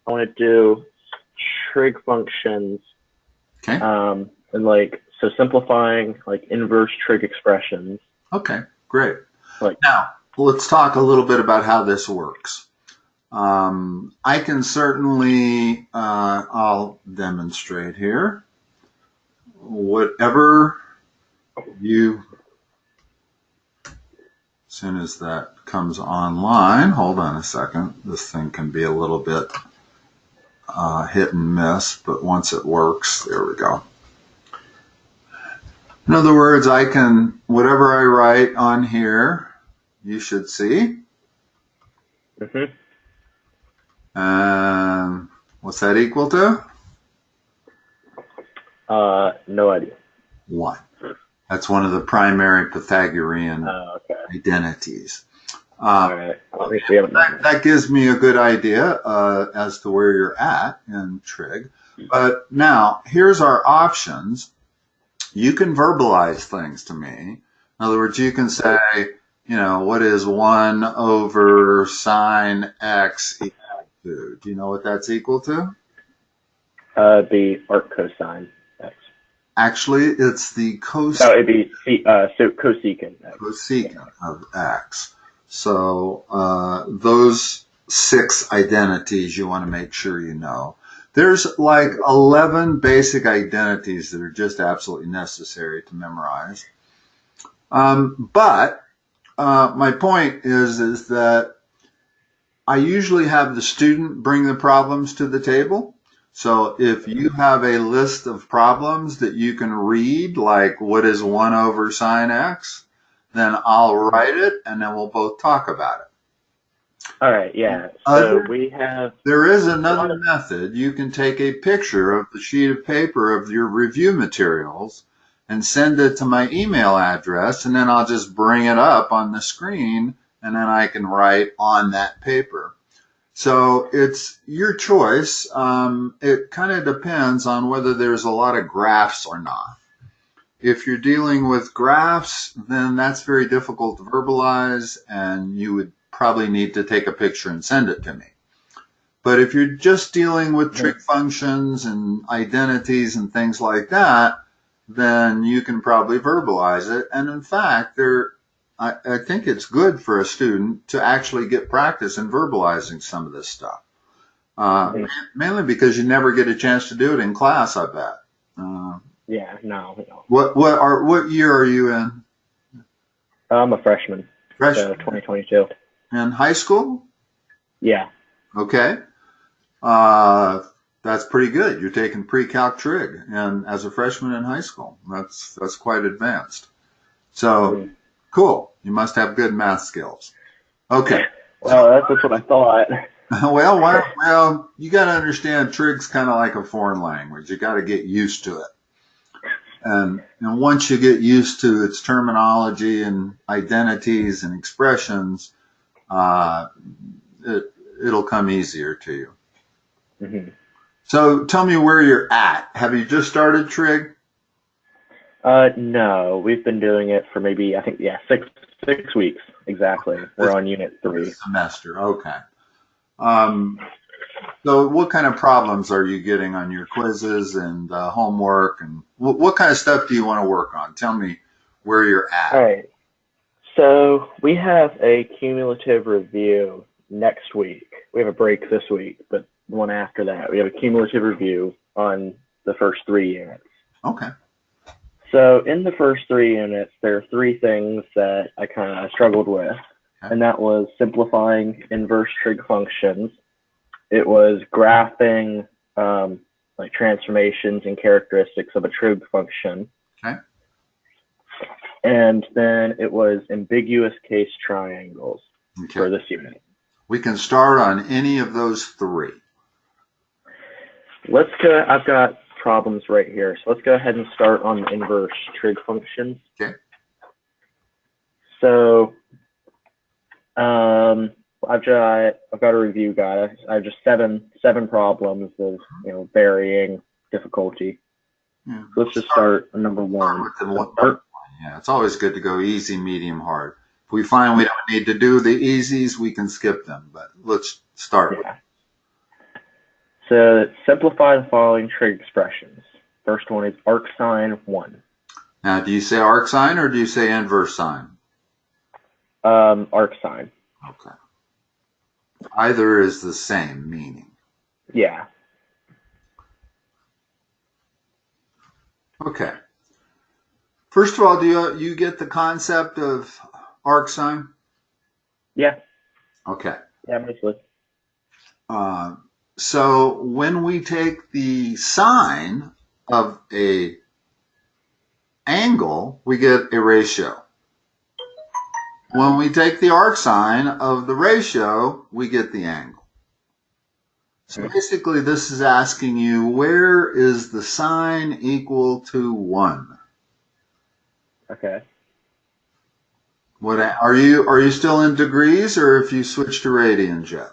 I want to do trig functions. Okay. And like, so simplifying like inverse trig expressions. Okay, great. Like, now, let's talk a little bit about how this works. I can certainly, I'll demonstrate here. Whatever you, as soon as that comes online, hold on a second. This thing can be a little bit hit and miss, but once it works, there we go. In other words, I can, whatever I write on here, you should see. mm-hmm. And what's that equal to? No idea. 1. That's one of the primary Pythagorean identities. All right. That gives me a good idea as to where you're at in trig. But now, here's our options. You can verbalize things to me. In other words, you can say, you know, what is 1 over sine x equal to? Do you know what that's equal to? The arc cosine x. Actually, it's the cosecant. So it'd be cosecant x. Cosecant of x. So those 6 identities you want to make sure you know. There's like 11 basic identities that are just absolutely necessary to memorize. But my point is that I usually have the student bring the problems to the table. So if you have a list of problems that you can read, like what is 1 over sine x, then I'll write it and then we'll both talk about it. All right, yeah. So we have... There is another method. You can take a picture of the sheet of paper of your review materials and send it to my email address, and then I'll just bring it up on the screen, and then I can write on that paper. So it's your choice. It kind of depends on whether there's a lot of graphs or not. If you're dealing with graphs, then that's very difficult to verbalize, and you would probably need to take a picture and send it to me. But if you're just dealing with trig functions and identities and things like that, then you can probably verbalize it. And in fact, I think it's good for a student to actually get practice in verbalizing some of this stuff. Mainly because you never get a chance to do it in class, I bet. Yeah, no. What year are you in? I'm a freshman. Freshman. So 2022. In high school? Yeah. Okay. That's pretty good. You're taking PreCalc Trig, and as a freshman in high school, that's quite advanced. So cool. You must have good math skills. Okay. Well, that's what I thought. well, you got to understand Trig's kind of like a foreign language. You got to get used to it. And once you get used to its terminology and identities and expressions, it'll come easier to you. Mm-hmm. So tell me where you're at. Have you just started Trig? No, we've been doing it for maybe, I think, 6 weeks exactly. We're on unit 3. Semester, okay. So what kind of problems are you getting on your quizzes and homework, and what kind of stuff do you want to work on? Tell me where you're at. All right. So we have a cumulative review next week. We have a break this week, but the one after that, we have a cumulative review on the first 3 units. Okay. So in the first 3 units, there are 3 things that I kind of struggled with, and that was simplifying inverse trig functions. It was graphing like transformations and characteristics of a trig function. Okay. And then it was ambiguous case triangles for this unit. We can start on any of those 3. Let's go. I've got problems right here. So let's go ahead and start on the inverse trig functions. Okay. So I've got a review guide. I have just seven problems of varying difficulty. Yeah. So let's just start at number 1. Yeah, it's always good to go easy, medium, hard. If we find we don't need to do the easies, we can skip them. But let's start. Yeah. So simplify the following trig expressions. First one is arc sine 1. Now, do you say arc sine or do you say inverse sine? Arc sine. Okay. Either is the same meaning. Yeah. Okay. First of all, do you get the concept of arc sine? Yeah. Okay. Yeah, mostly. So when we take the sine of a angle, we get a ratio. When we take the arc sine of the ratio, we get the angle. So basically, this is asking you, where is the sine equal to 1? Okay. What are you still in degrees, or if you switch to radians yet?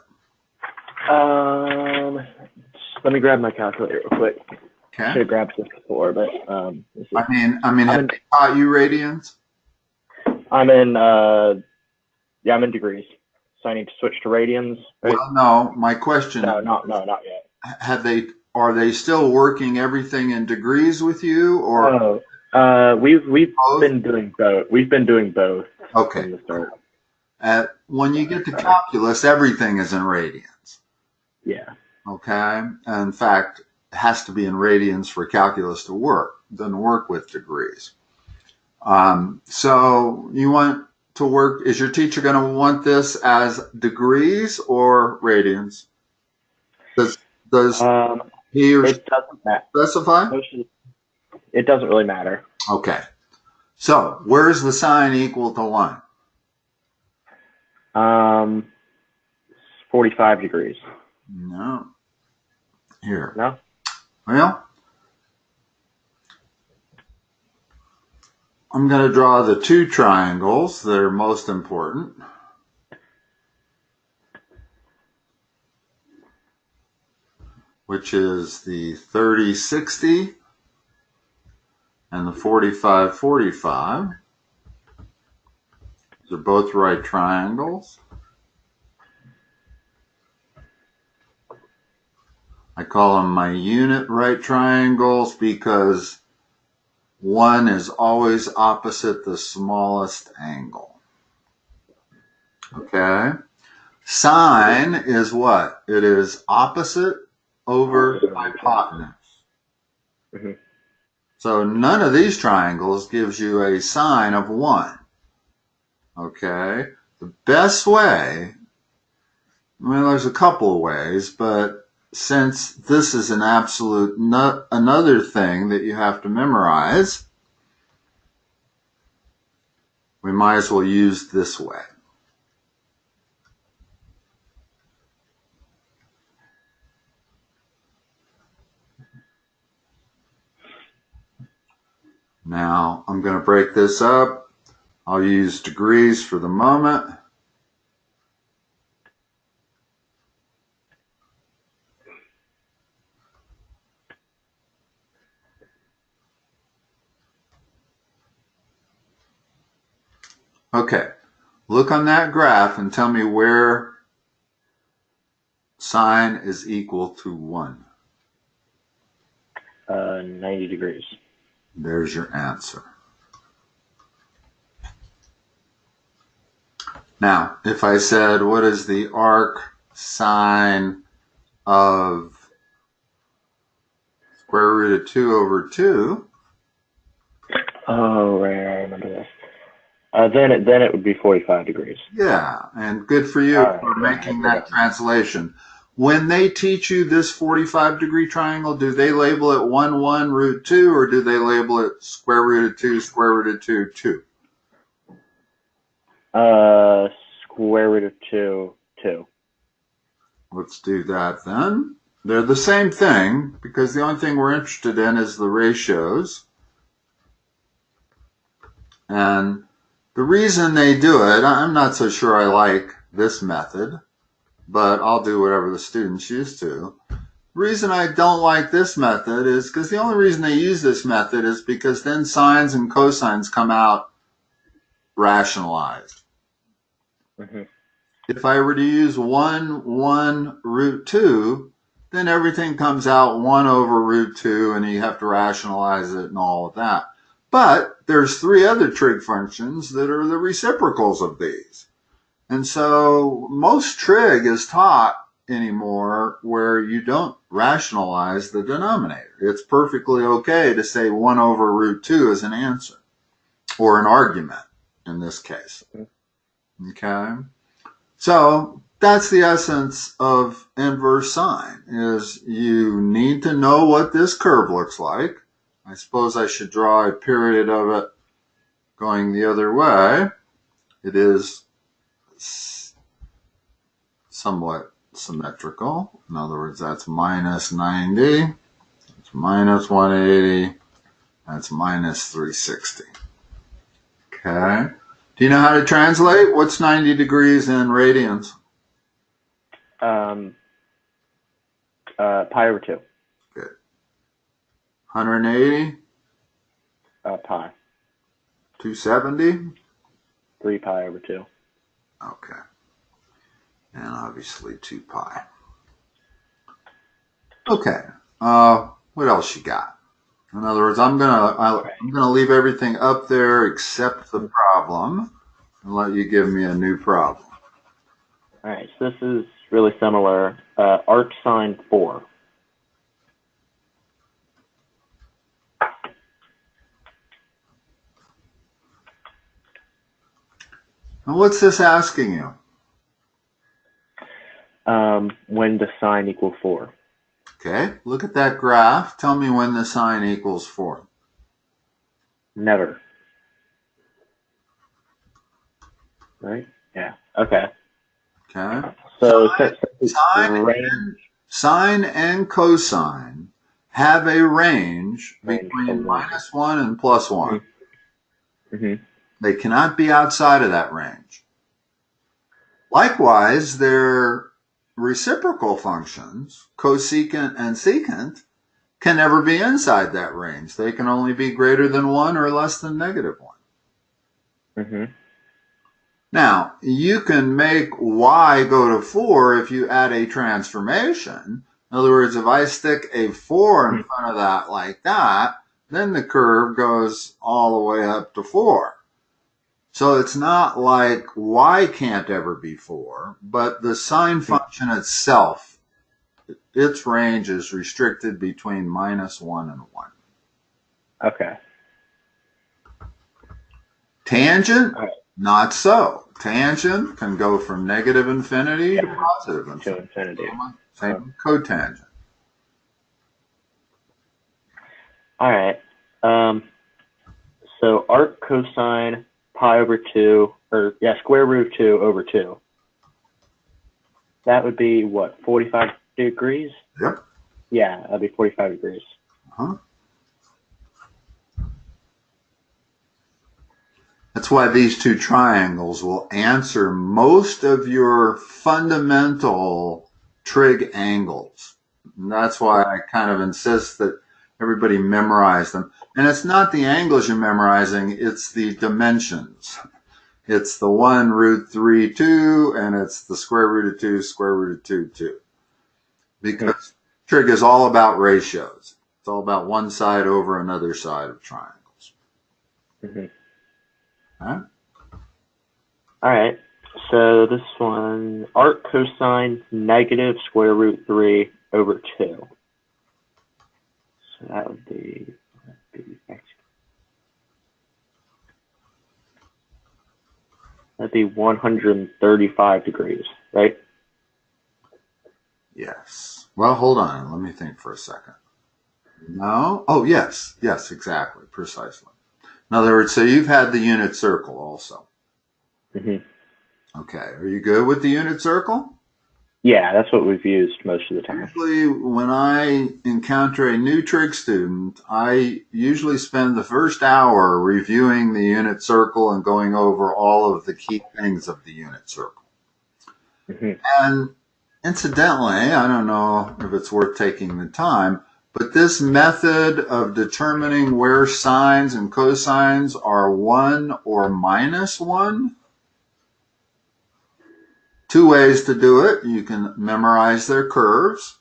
Let me grab my calculator real quick. Okay. Should have grabbed this before, but let's see. I mean, have they taught you radians? I'm in degrees. So I need to switch to radians, right? Well, no. My question. No, not yet. Are they still working everything in degrees with you, or? We've both? been doing both. We've been doing both. Okay. From the start. When you get to calculus, everything is in radians. Yeah. Okay. In fact, it has to be in radians for calculus to work. It doesn't work with degrees. So you want to work, is your teacher going to want this as degrees or radians? Does he or she specify? It doesn't really matter. Okay. So where's the sine equal to 1? 45 degrees. No. Here. No? Well, I'm going to draw the two triangles that are most important. Which is the 30-60 and the 45-45. These are both right triangles. I call them my unit right triangles because one is always opposite the smallest angle. Okay? Sine is what? It is opposite over hypotenuse. Mm-hmm. So none of these triangles gives you a sine of 1. Okay? The best way, well, there's a couple of ways, but since this is an absolute another thing that you have to memorize, we might as well use this way. Now, I'm going to break this up. I'll use degrees for the moment. Okay, look on that graph and tell me where sine is equal to 1. 90 degrees. There's your answer. Now, if I said, what is the arc sine of square root of 2 over 2? Oh, right, I remember this. Then it would be 45 degrees. Yeah, and good for you for making that translation. When they teach you this 45-degree triangle, do they label it 1, 1, root 2, or do they label it square root of 2, square root of 2, 2? Square root of 2, 2. Let's do that then. They're the same thing, because the only thing we're interested in is the ratios. And the reason they do it, I'm not so sure I like this method, but I'll do whatever the students used to. The reason I don't like this method is because the only reason they use this method is because then sines and cosines come out rationalized. Mm-hmm. If I were to use 1, 1, root 2, then everything comes out 1 over root 2, and you have to rationalize it and all of that. But there's 3 other trig functions that are the reciprocals of these. And so most trig is taught anymore where you don't rationalize the denominator. It's perfectly okay to say 1 over root 2 is an answer, or an argument in this case. Okay? So that's the essence of inverse sine, is you need to know what this curve looks like. I suppose I should draw a period of it going the other way. It is somewhat symmetrical. In other words, that's minus 90, that's minus 180, that's minus 360. Okay. Do you know how to translate? What's 90 degrees in radians? Pi over 2. Good. 180? Pi. 270? 3 pi over 2. Okay. And obviously 2 pi. Okay. What else you got? In other words, I'm gonna leave everything up there except the problem and let you give me a new problem. All right, so this is really similar. Arc sine 4. And what's this asking you? When does sine equal 4? Okay, look at that graph. Tell me when the sine equals 4. Never. Right? Yeah. Okay. Okay. So sine and cosine have a range between -1 and +1. Mm-hmm. They cannot be outside of that range. Likewise, their reciprocal functions, cosecant and secant, can never be inside that range. They can only be greater than 1 or less than -1. Mm-hmm. Now, you can make y go to 4 if you add a transformation. In other words, if I stick a 4 in front of that like that, then the curve goes all the way up to 4. So it's not like y can't ever be 4, but the sine function itself, its range is restricted between -1 and 1. Okay. Tangent, not so. Tangent can go from negative infinity to positive infinity. Same with cotangent. All right. So arc cosine pi over 2, or square root of 2 over 2. That would be what, 45 degrees? Yep. Yeah, that'd be 45 degrees. Uh-huh. That's why these two triangles will answer most of your fundamental trig angles. And that's why I kind of insist that everybody memorize them. And it's not the angles you're memorizing, it's the dimensions. It's the 1 root 3, 2, and it's the square root of 2, square root of 2, 2. Because trig is all about ratios. It's all about one side over another side of triangles. Mm-hmm. Huh? All right. So this one, arc cosine negative square root 3 over 2. So that would be that'd be 135 degrees, right? Yes. Well, hold on. Let me think for a second. No? Oh, yes. Yes, exactly. Precisely. In other words, so you've had the unit circle also. Mm-hmm. Okay. Are you good with the unit circle? Yeah, that's what we've used most of the time. Usually when I encounter a new trig student, I usually spend the first hour reviewing the unit circle and going over all of the key things of the unit circle. Mm-hmm. And incidentally, I don't know if it's worth taking the time, but this method of determining where sines and cosines are 1 or -1, 2 ways to do it. You can memorize their curves,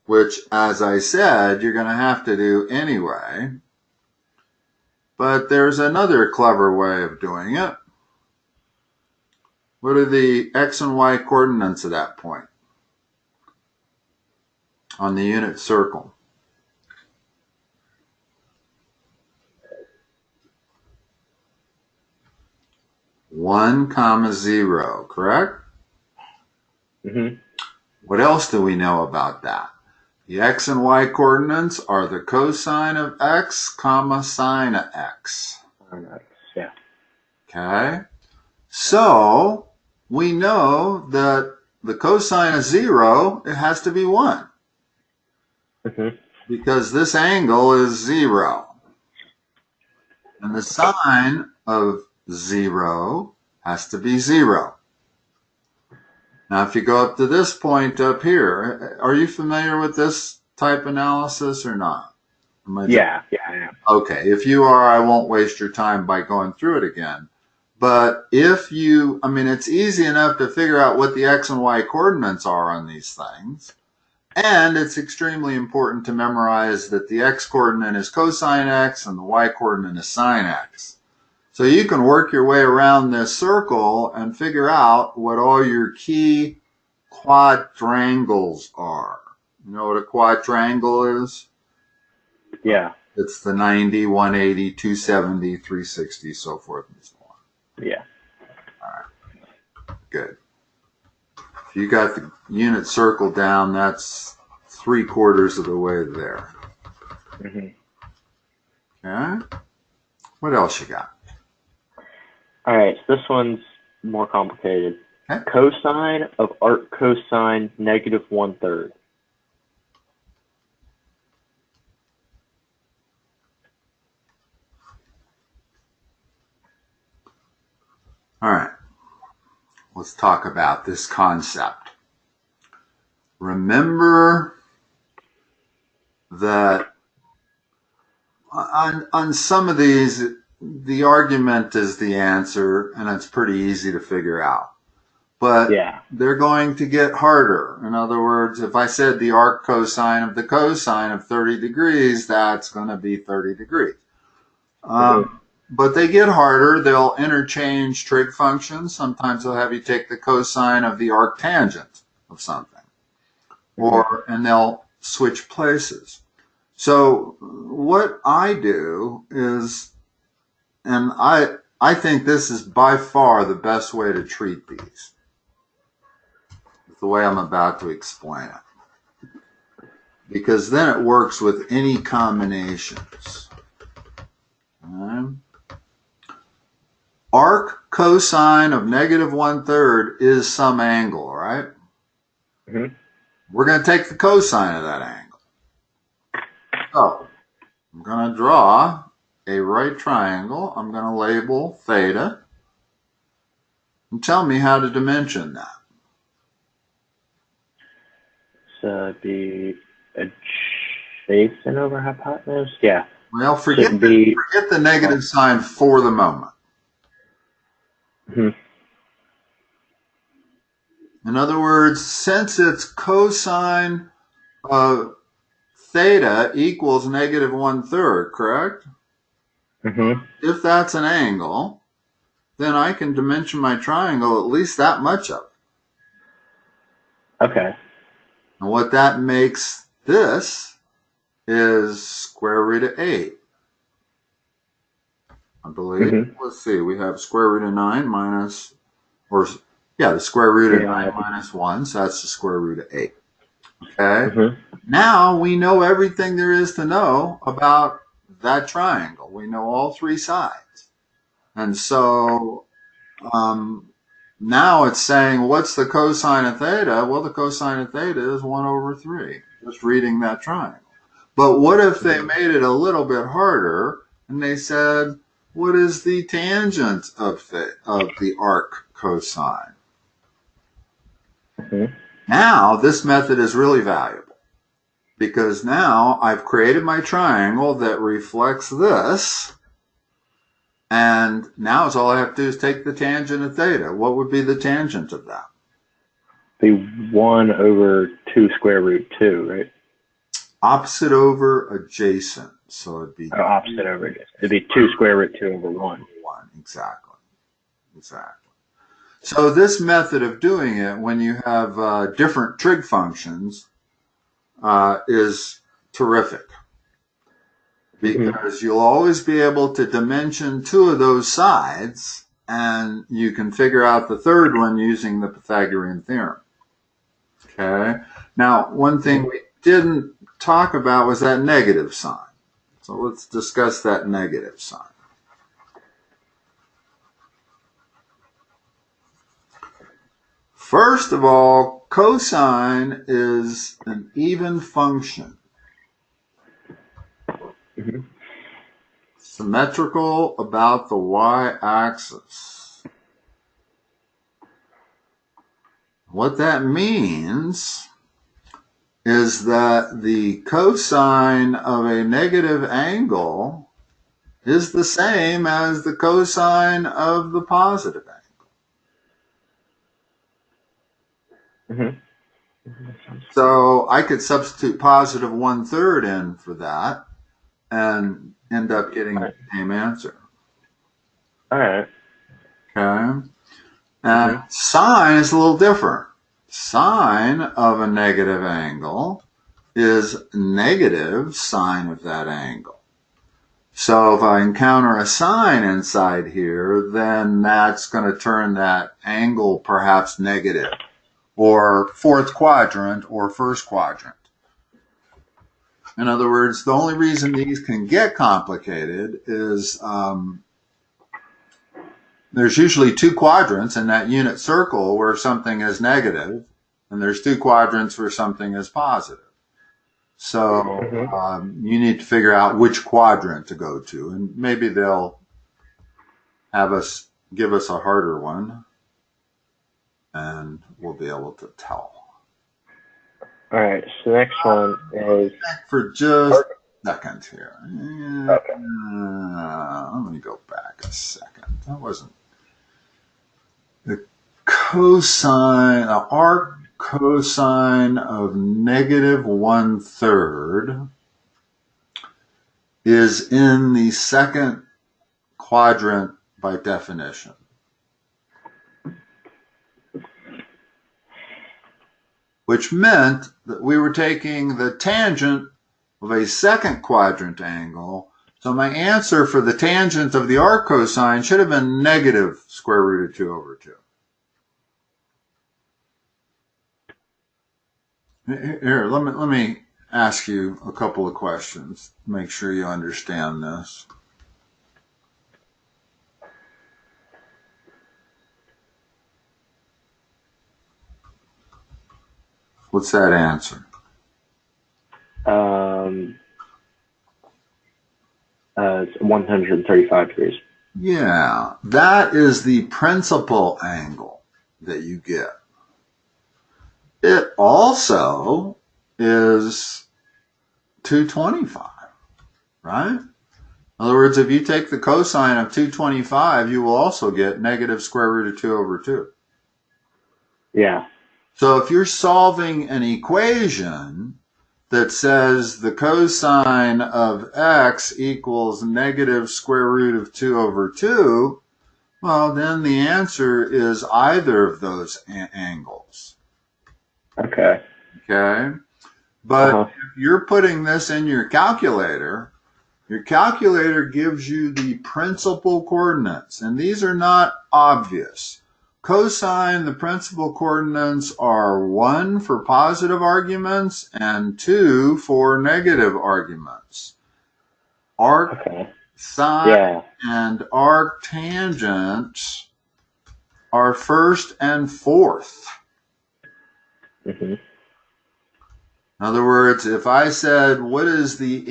which, as I said, you're going to have to do anyway. But there's another clever way of doing it. What are the x and y coordinates at that point on the unit circle? One comma 0, correct? Mm-hmm. What else do we know about that? The x and y coordinates are the cosine of x, comma sine of x. Yeah. Okay? So, we know that the cosine of 0, it has to be 1. Mm-hmm. Because this angle is 0. And the sine of 0 has to be 0. Now, if you go up to this point up here, are you familiar with this type analysis or not? Yeah, I am. Okay, if you are, I won't waste your time by going through it again. But if you, it's easy enough to figure out what the x and y coordinates are on these things. And it's extremely important to memorize that the x coordinate is cosine x and the y coordinate is sine x. So you can work your way around this circle and figure out what all your key quadrangles are. You know what a quadrangle is? Yeah. It's the 90, 180, 270, 360, so forth and so on. Yeah. All right. Good. If you got the unit circle down, that's 3/4 of the way there. Mm-hmm. Okay. What else you got? All right, so this one's more complicated. Okay. Cosine of arc cosine negative 1/3. All right. Let's talk about this concept. Remember that on some of these, the argument is the answer, and it's pretty easy to figure out. But yeah, they're going to get harder. In other words, if I said the arc cosine of the cosine of 30 degrees, that's going to be 30 degrees. But they get harder. They'll interchange trig functions. Sometimes they'll have you take the cosine of the arc tangent of something. And they'll switch places. So what I do is, and I think this is by far the best way to treat these, the way I'm about to explain it. Because then it works with any combinations. Okay. Arc cosine of negative 1/3 is some angle, right? Mm-hmm. We're going to take the cosine of that angle. So I'm going to draw a right triangle. I'm going to label theta. And tell me how to dimension that. So it'd be adjacent over hypotenuse? Yeah. Well, forget the negative sign for the moment. Mm-hmm. In other words, since it's cosine of theta equals negative 1/3, correct? Mm-hmm. If that's an angle, then I can dimension my triangle at least that much of it. Okay. And what that makes this is square root of 8. I believe. Mm-hmm. Let's see, we have square root of 9 minus, the square root of 9 minus 1, so that's the square root of 8. Okay? Mm-hmm. Now we know everything there is to know about that triangle. We know all three sides. And so now it's saying, what's the cosine of theta? Well, the cosine of theta is 1/3, just reading that triangle. But what if they made it a little bit harder and they said, what is the tangent of the arc cosine? Mm-hmm. Now, this method is really valuable because now I've created my triangle that reflects this, and now all I have to do is take the tangent of theta. What would be the tangent of that? Be 1/2 square root 2, right? Opposite over adjacent. So it'd be opposite over adjacent. It'd be 2 square root 2 over 1. 1, exactly. Exactly. So this method of doing it when you have different trig functions is terrific, because you'll always be able to dimension 2 of those sides, and you can figure out the third one using the Pythagorean theorem. Okay. Now, one thing we didn't talk about was that negative sign. So let's discuss that negative sign. First of all, cosine is an even function. Symmetrical about the y-axis. What that means is that the cosine of a negative angle is the same as the cosine of the positive angle. So I could substitute positive 1/3 in for that and end up getting the same answer. All right. Okay. And sine is a little different. Sine of a negative angle is negative sine of that angle. So if I encounter a sine inside here, then that's going to turn that angle perhaps negative, or fourth quadrant, or first quadrant. In other words, the only reason these can get complicated is there's usually 2 quadrants in that unit circle where something is negative, and there's 2 quadrants where something is positive. So you need to figure out which quadrant to go to, and maybe they'll give us a harder one, and we'll be able to tell. All right, so the next one is... For just a second here. Okay. Let me go back a second. That wasn't... The cosine, the arc cosine of negative 1/3 is in the second quadrant by definition. Which meant that we were taking the tangent of a second quadrant angle. So my answer for the tangent of the arc cosine should have been negative square root of 2 over 2. Here, let me ask you a couple of questions. Make sure you understand this. What's that answer? It's 135 degrees. Yeah, that is the principal angle that you get. It also is 225, right? In other words, if you take the cosine of 225, you will also get negative square root of 2 over 2. Yeah. So if you're solving an equation that says the cosine of x equals negative square root of 2 over 2, well, then the answer is either of those angles. Okay. Okay? But if you're putting this in your calculator gives you the principal coordinates, and these are not obvious. Cosine, the principal coordinates are 1 for positive arguments and 2 for negative arguments. Arc sine and arc tangent are first and fourth. In other words, if I said, what is the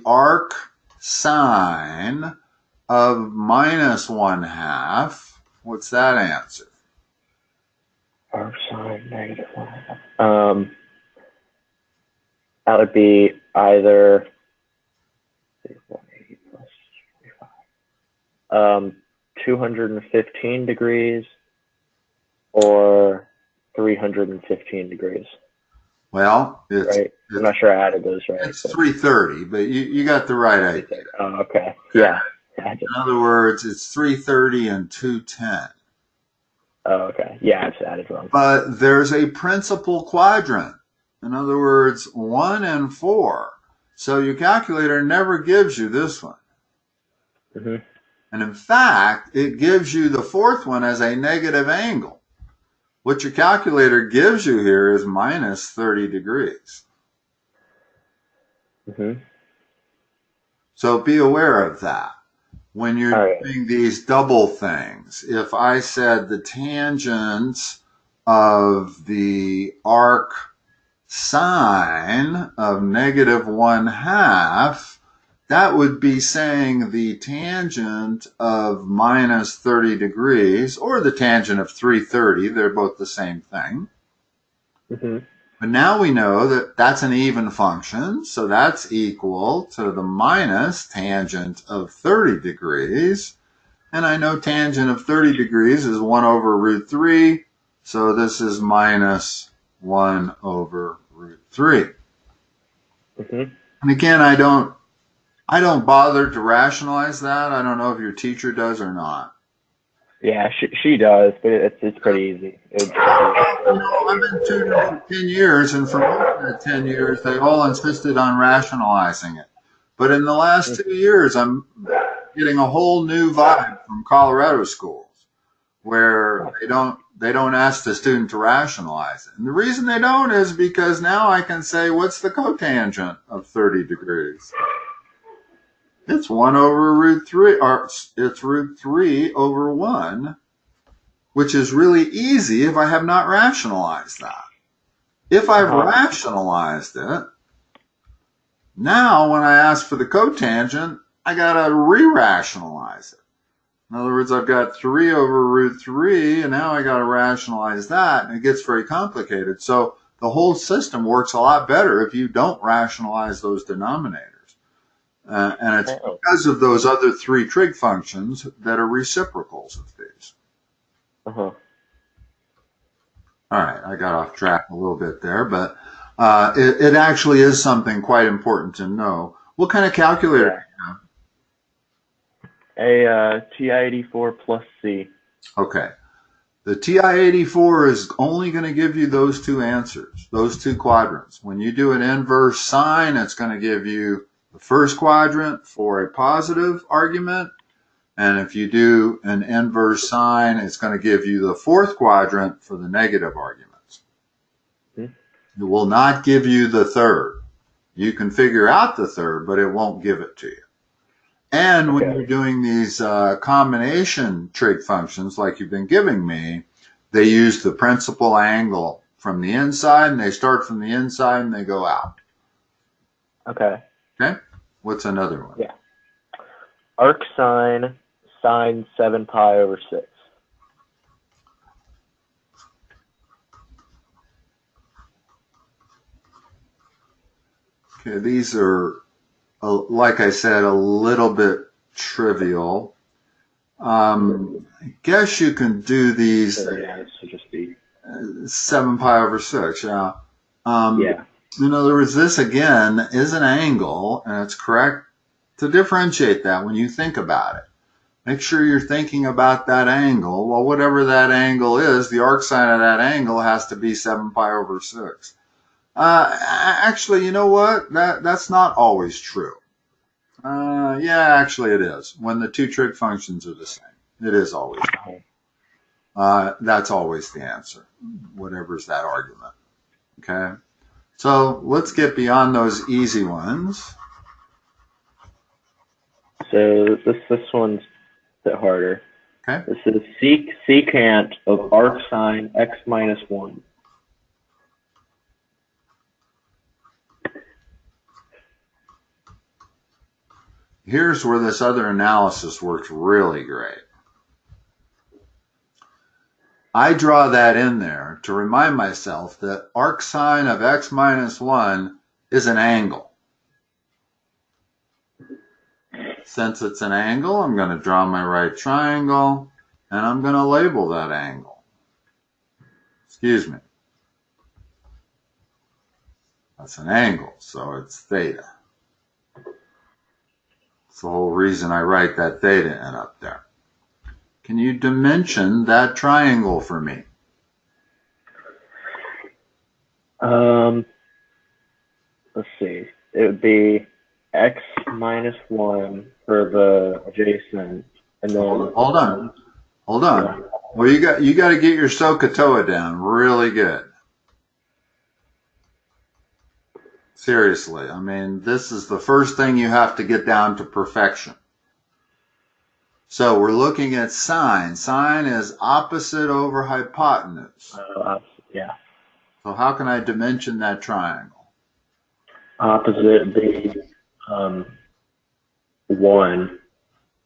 arc sine of minus 1/2, what's that answer? Arc sine negative 1/2. That would be either 180 plus 45. 215 degrees or 315 degrees. Well, right? I'm not sure I added those right. It's 330, but you got the right idea. Oh, okay. Yeah. In other words, it's 330 and 210. Oh, okay. Yeah, I just added wrong. But there's a principal quadrant. In other words, 1 and 4. So your calculator never gives you this one. Mm-hmm. And in fact, it gives you the fourth one as a negative angle. What your calculator gives you here is minus 30 degrees. Mm-hmm. So be aware of that. When you're doing these double things, if I said the tangent of the arc sine of negative 1/2, that would be saying the tangent of minus 30 degrees, or the tangent of 330. They're both the same thing. Mm-hmm. But now we know that that's an even function, so that's equal to the minus tangent of 30 degrees. And I know tangent of 30 degrees is 1 over root 3, so this is minus 1 over root 3. Mm-hmm. And again, I don't bother to rationalize that. I don't know if your teacher does or not. Yeah, she does, but it's pretty easy. I've been tutoring for 10 years, and for most of that 10 years, they all insisted on rationalizing it. But in the last 2 years, I'm getting a whole new vibe from Colorado schools, where they don't ask the student to rationalize it. And the reason they don't is because now I can say, what's the cotangent of 30 degrees? It's 1 over root 3, or it's root 3 over 1, which is really easy if I have not rationalized that. If I've rationalized it, now when I ask for the cotangent, I got to re-rationalize it. In other words, I've got 3 over root 3, and now I got to rationalize that, and it gets very complicated. So the whole system works a lot better if you don't rationalize those denominators. And it's because of those other 3 trig functions that are reciprocals of these. All right, I got off track a little bit there, but it actually is something quite important to know. What kind of calculator do you have? A TI-84 plus C. Okay. The TI-84 is only going to give you those 2 answers, those 2 quadrants. When you do an inverse sine, it's going to give you the first quadrant for a positive argument. And if you do an inverse sine, it's going to give you the fourth quadrant for the negative arguments. It will not give you the third. You can figure out the third, but it won't give it to you. And when you're doing these combination trig functions like you've been giving me, they use the principal angle from the inside, and they start from the inside and they go out. Okay? What's another one? Yeah. Arc sine, sine 7 pi over 6. Okay, these are, like I said, a little bit trivial. I guess you can do these 7 pi over 6, yeah. In other words, this again is an angle, and it's correct to differentiate that when you think about it. Make sure you're thinking about that angle. Well, whatever that angle is, the arc sine of that angle has to be 7 pi over 6. Actually, you know what? That's not always true. Yeah, actually it is. When the 2 trig functions are the same, it is always true. That's always the answer, whatever's that argument. Okay? So let's get beyond those easy ones. So this one's a bit harder. Okay. This is secant of arc sine x minus 1. Here's where this other analysis works really great. I draw that in there to remind myself that arc sine of x minus 1 is an angle. Since it's an angle, I'm going to draw my right triangle, and I'm going to label that angle. Excuse me. That's an angle, so it's theta. That's the whole reason I write that theta in up there. Can you dimension that triangle for me? Let's see. It would be x minus 1 for the adjacent, and then hold on. Yeah. Well, you got to get your SOHCAHTOA down really good. Seriously, I mean, this is the first thing you have to get down to perfection. So we're looking at sine. Sine is opposite over hypotenuse. Yeah. So how can I dimension that triangle? Opposite would be 1,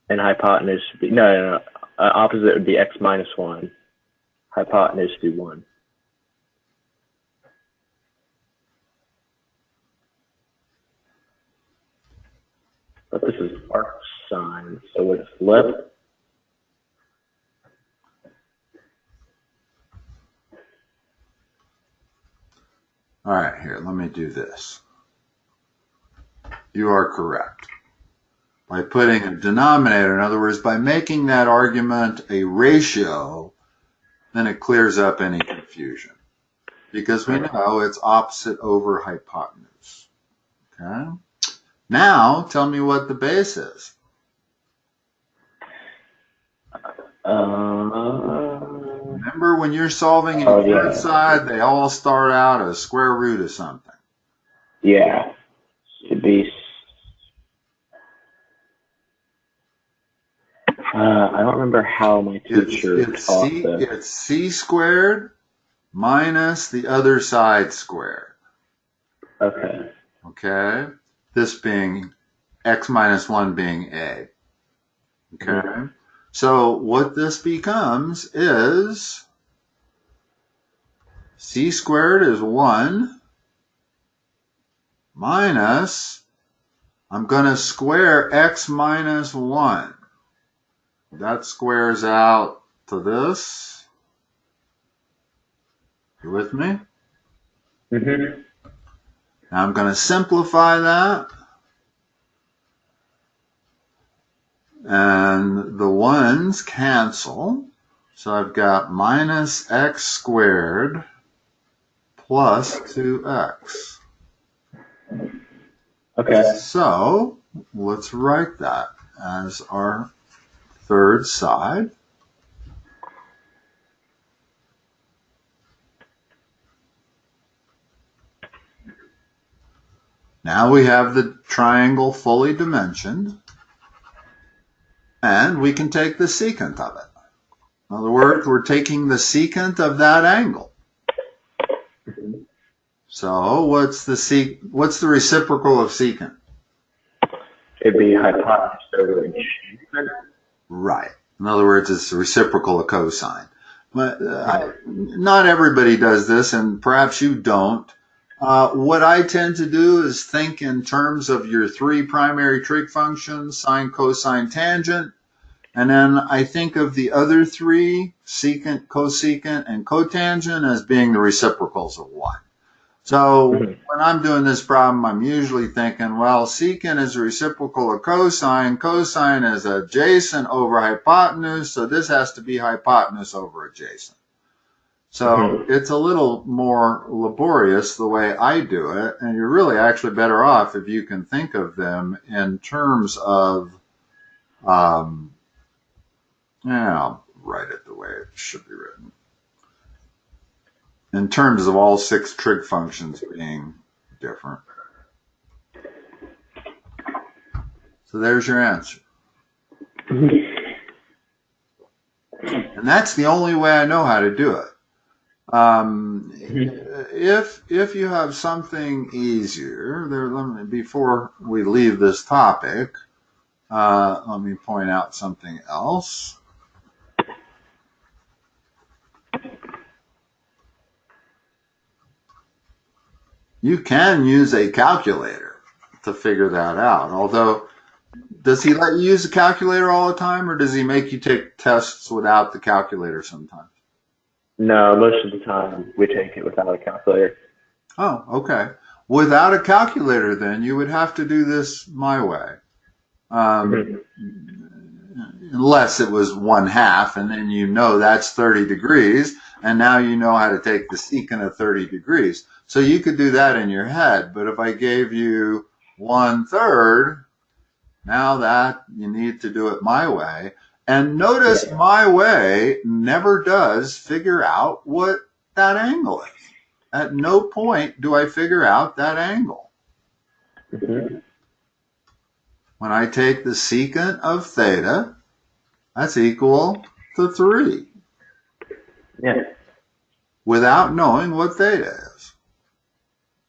and hypotenuse would be no. Opposite would be x minus 1. Hypotenuse would be 1. But this is arc sine, so would it flip? All right, here, let me do this. You are correct. By putting a denominator, in other words, by making that argument a ratio, then it clears up any confusion. Because we know it's opposite over hypotenuse. Okay? Now, tell me what the base is. Remember when you're solving a third side, they all start out as square root of something. Yeah. It'd be... I don't remember how my teacher taught this. It's c squared minus the other side squared. Okay. Okay? This being x minus 1 being a. Okay? Mm-hmm. So what this becomes is c squared is 1 minus, I'm going to square x minus 1. That squares out to this. You with me? Mm-hmm. Now I'm going to simplify that. And the ones cancel. So I've got minus x squared plus 2x. Okay. So let's write that as our third side. Now we have the triangle fully dimensioned, and we can take the secant of it. In other words, we're taking the secant of that angle. So what's the reciprocal of secant? It'd be hypotenuse over adjacent. Right. In other words, it's the reciprocal of cosine. But not everybody does this, and perhaps you don't. What I tend to do is think in terms of your 3 primary trig functions, sine, cosine, tangent, and then I think of the other 3, secant, cosecant, and cotangent, as being the reciprocals of 1. So when I'm doing this problem, I'm usually thinking, well, secant is a reciprocal of cosine. Cosine is adjacent over hypotenuse, so this has to be hypotenuse over adjacent. So it's a little more laborious the way I do it, and you're really actually better off if you can think of them in terms of, I'll write it the way it should be written. In terms of all 6 trig functions being different. So there's your answer. And that's the only way I know how to do it. If you have something easier, before we leave this topic, let me point out something else. You can use a calculator to figure that out. Although, does he let you use a calculator all the time, or does he make you take tests without the calculator sometimes? No, most of the time we take it without a calculator. Oh, okay. Without a calculator, then, you would have to do this my way. Unless it was 1/2, and then you know that's 30 degrees, and now you know how to take the secant of 30 degrees. So you could do that in your head, but if I gave you 1/3, now that you need to do it my way. And notice my way never does figure out what that angle is. At no point do I figure out that angle. When I take the secant of theta, that's equal to 3. Yeah. Without knowing what theta is.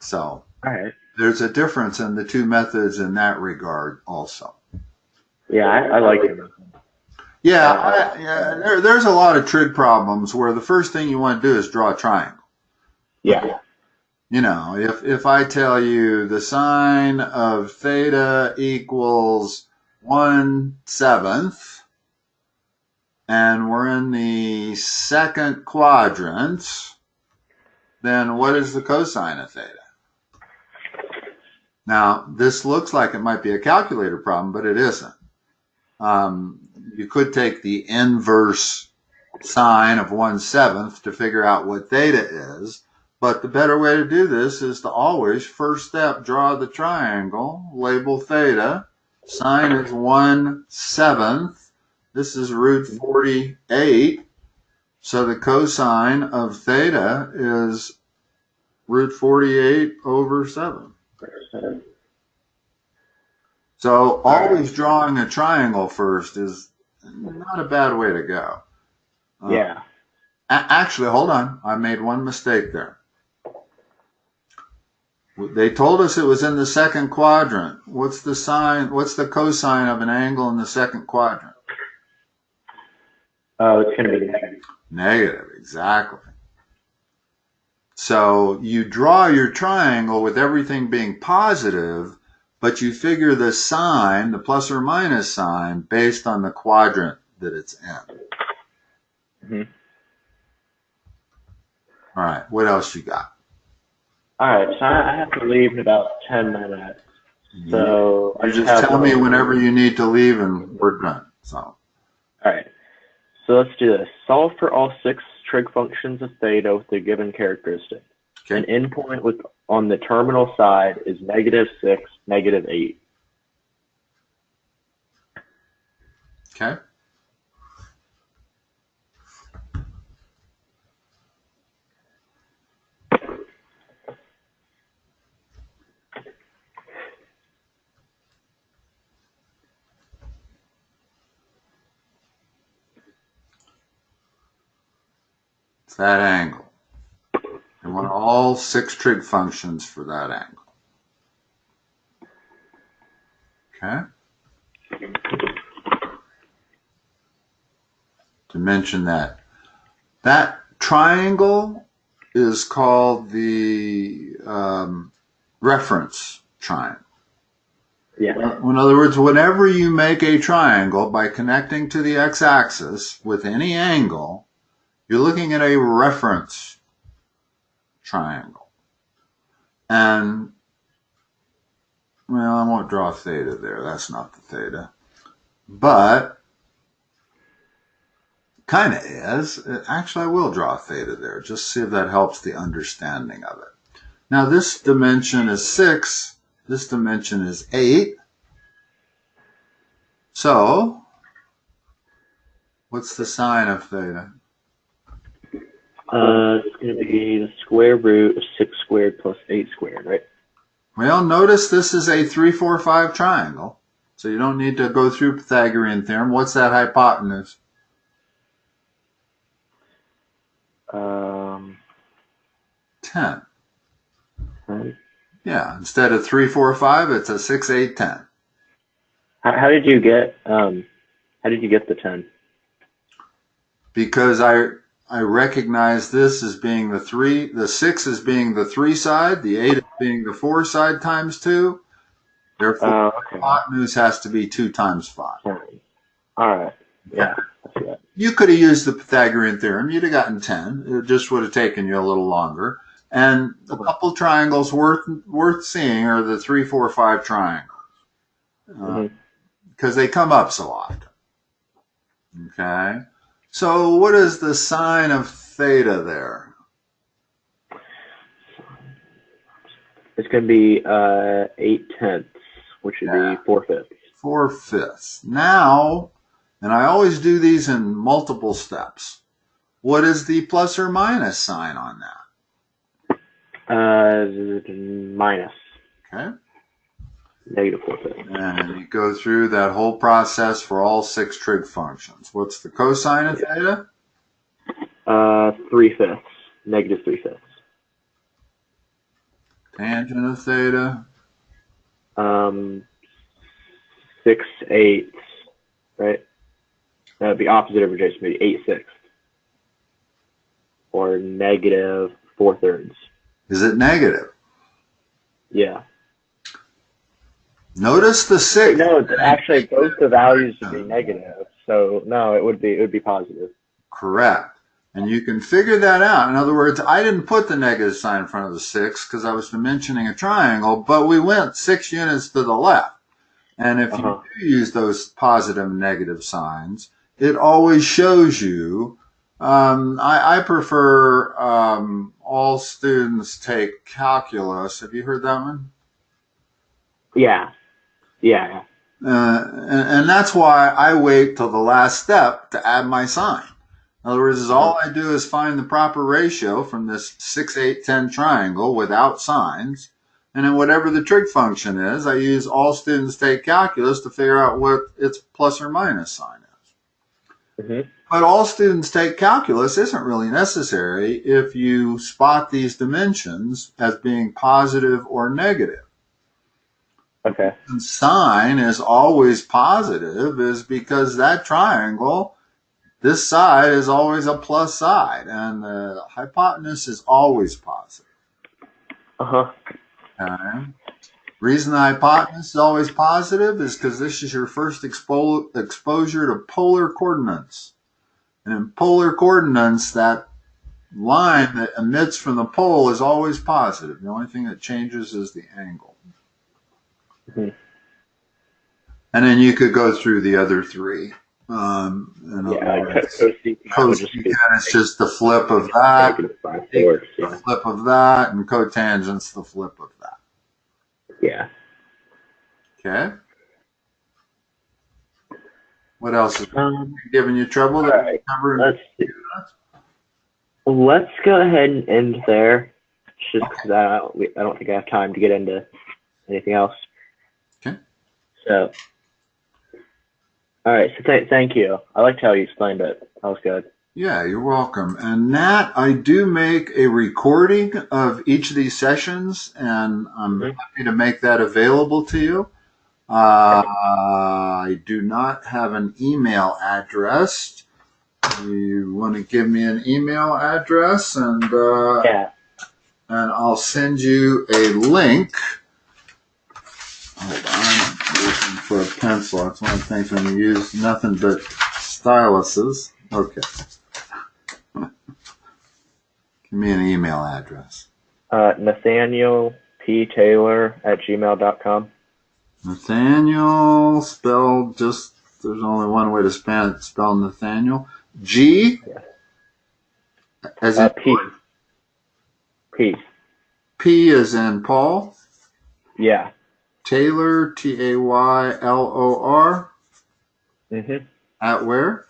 So, all right. There's a difference in the two methods in that regard also. Yeah, I like it. Yeah, there's a lot of trig problems where the first thing you want to do is draw a triangle. Yeah. You know, if I tell you the sine of theta equals 1/7, and we're in the second quadrant, then what is the cosine of theta? Now, this looks like it might be a calculator problem, but it isn't. You could take the inverse sine of 1/7 to figure out what theta is, but the better way to do this is to always, first step, draw the triangle, label theta. Sine is 1/7. This is root 48. So the cosine of theta is root 48 over 7. So always drawing a triangle first is not a bad way to go. Yeah. Actually, hold on. I made one mistake there. They told us it was in the second quadrant. What's the cosine of an angle in the second quadrant? Oh, it's going to be negative. Negative, exactly. So you draw your triangle with everything being positive, but you figure the sign, the plus or minus sign, based on the quadrant that it's in. All right, what else you got? All right, so I have to leave in about 10 minutes. So you just tell me whenever you need to leave, and we're done. So. All right. So let's do this. Solve for all 6 trig functions of theta with the given characteristic. Okay. An endpoint on the terminal side is -6, -8. Okay. It's that angle. I want all 6 trig functions for that angle. Okay. To mention that triangle is called the reference triangle. Yeah. In other words, whenever you make a triangle by connecting to the x-axis with any angle, you're looking at a reference triangle. And, well, I won't draw theta there. That's not the theta. But, kind of is. Actually, I will draw theta there. Just see if that helps the understanding of it. Now, this dimension is 6. This dimension is 8. So, what's the sine of theta? It's going to be the square root of 6 squared plus 8 squared, right? Well, notice this is a 3, 4, 5 triangle. So you don't need to go through Pythagorean theorem. What's that hypotenuse? 10. Yeah, instead of 3, 4, 5, it's a 6, 8, 10. How did you get the 10? Because I recognize this as being the 3, the 6 as being the 3 side, the 8 as being the 4 side times 2. Therefore, the hypotenuse has to be 2 times 5. All right. Yeah. I see that. You could have used the Pythagorean theorem. You'd have gotten 10. It just would have taken you a little longer. And a couple triangles worth seeing are the 3, 4, 5 triangles, because they come up so often. Okay, so what is the sine of theta there? It's going to be 8/10, which would be 4/5. 4/5. Now, and I always do these in multiple steps. What is the plus or minus sign on that? Minus. Okay. Negative 4/5. And you go through that whole process for all 6 trig functions. What's the cosine of theta? 3/5. Negative 3/5. Tangent of theta? 6/8, right? That would be opposite of adjacent, maybe 8/6. Or negative 4/3. Is it negative? Yeah. Notice the 6. No, actually, both the values would be negative. So no, it would be positive. Correct. And you can figure that out. In other words, I didn't put the negative sign in front of the 6 because I was dimensioning a triangle, but we went 6 units to the left. And if you do use those positive and negative signs, it always shows you. I prefer all students take calculus. Have you heard that one? Yeah. Yeah. And that's why I wait till the last step to add my sign. In other words, all I do is find the proper ratio from this 6, 8, 10 triangle without signs. And then whatever the trig function is, I use all students take calculus to figure out what its plus or minus sign is. But all students take calculus isn't really necessary if you spot these dimensions as being positive or negative. Okay. And sine is always positive is because that triangle, this side is always a plus side, and the hypotenuse is always positive. Okay. Reason the hypotenuse is always positive is because this is your first exposure to polar coordinates. And in polar coordinates, that line that emits from the pole is always positive. The only thing that changes is the angle. And then you could go through the other 3. Cosecant is just the flip of that, the flip of that, and cotangent's the flip of that. Yeah. Okay. What else is giving you trouble? Right. Let's go ahead and end there, just because I don't think I have time to get into anything else. Okay. So, all right. So thank you. I liked how you explained it. That was good. Yeah, you're welcome. And Nat, I do make a recording of each of these sessions, and I'm happy to make that available to you. I do not have an email address. You want to give me an email address, and and I'll send you a link. Hold on, I'm looking for a pencil. That's one of the things when you use nothing but styluses. Okay. Give me an email address. NathanielPTaylor@gmail.com. Nathaniel, spelled just, there's only one way to spell Nathaniel. G? As in P. P. P as in Paul? Yeah. Taylor, Taylor. At where?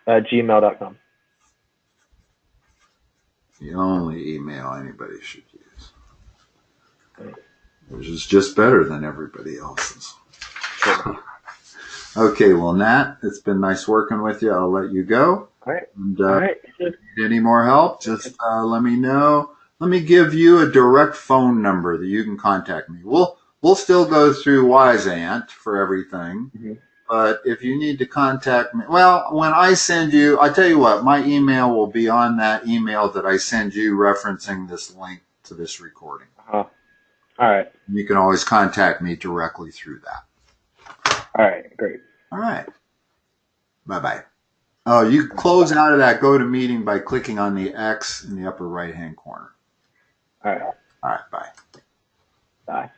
Gmail.com. The only email anybody should use. Which is just better than everybody else's. Okay, well, Nat, it's been nice working with you. I'll let you go. All right. And, all right. If you need any more help, just let me know. Let me give you a direct phone number that you can contact me. We'll still go through Wiseant for everything. But if you need to contact me, well, when I send you, I tell you what, my email will be on that email that I send you referencing this link to this recording. All right. You can always contact me directly through that. All right, great. All right. Bye-bye. Oh, you close out of that GoToMeeting by clicking on the X in the upper right-hand corner. All right. All right, bye. Bye.